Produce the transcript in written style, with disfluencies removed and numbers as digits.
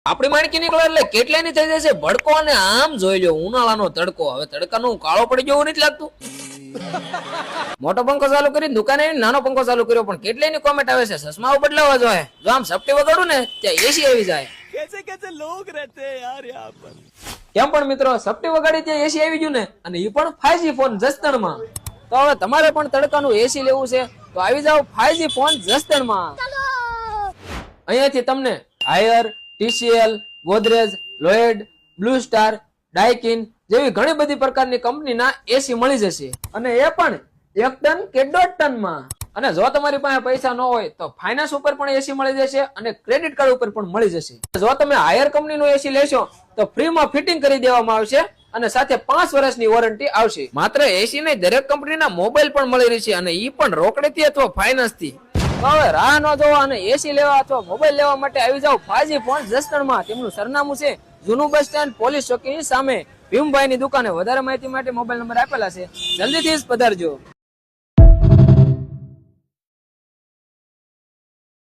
આપડી માણકી નીકળો એટલે કેટલાની થઈ જશે ભડકો અને આમ જોઈ લો ઉનાળાનો તડકો. હવે તડકાનો કાળો પડી ગયો નથી લાગતું. મોટો પંખો ચાલુ કરી દુકાને નાનો પંખો ચાલુ કર્યો પણ કેટલાની કોમેન્ટ આવે છે ચશ્માઓ બદલાવા જોઈએ. જો આમ સપટી વગાડું ને ત્યાં એસી આવી જાય. कैसे लोग रहते हैं यार यहाँ पर. કેમ પણ મિત્રો સપટી વગાડી ત્યાં એસી આવી ગયું ને અને એ પણ 5G ફોન જસ્તણમાં. તો હવે તમારે પણ તડકાનું એસી લેવું છે તો આવી જાઓ 5G ફોન જસ્તણમાં. અહીંયાથી તમને Haier, TCL, Godrej, Lloyd, Blue Star, Daikin જેવી ઘણી બધી પ્રકારની કંપનીના એસી મળી જશે અને એ પણ 1 ટન કે 1.5 ટનમાં. અને જો તમારી પાસે પૈસા ન હોય તો ફાઇનાન્સ ઉપર પણ એસી મળી જશે અને ક્રેડિટ કાર્ડ ઉપર પણ મળી જશે. જો તમે હાયર કંપનીનું એસી લેશો તો ફ્રીમાં ફિટિંગ કરી દેવામાં આવશે અને સાથે 5 વર્ષની વોરંટી આવશે. માત્ર એસી નહીં દરેક કંપનીના મોબાઈલ પણ મળી રહેશે અને ઈ પણ રોકડેથી અથવા ફાઇનાન્સ થી. હવે રાહ ન જોવા અને એસી લેવા અથવા મોબાઈલ લેવા માટે આવી જાવ 5G ફોન જસદણમાં. તેમનું સરનામું છે જૂનું બસ સ્ટેન્ડ પોલીસ ચોકીની સામે ભીમભાઈની દુકાને. વધારે માહિતી માટે મોબાઈલ નંબર આપેલા છે, જલ્દીથી જ પધારજો.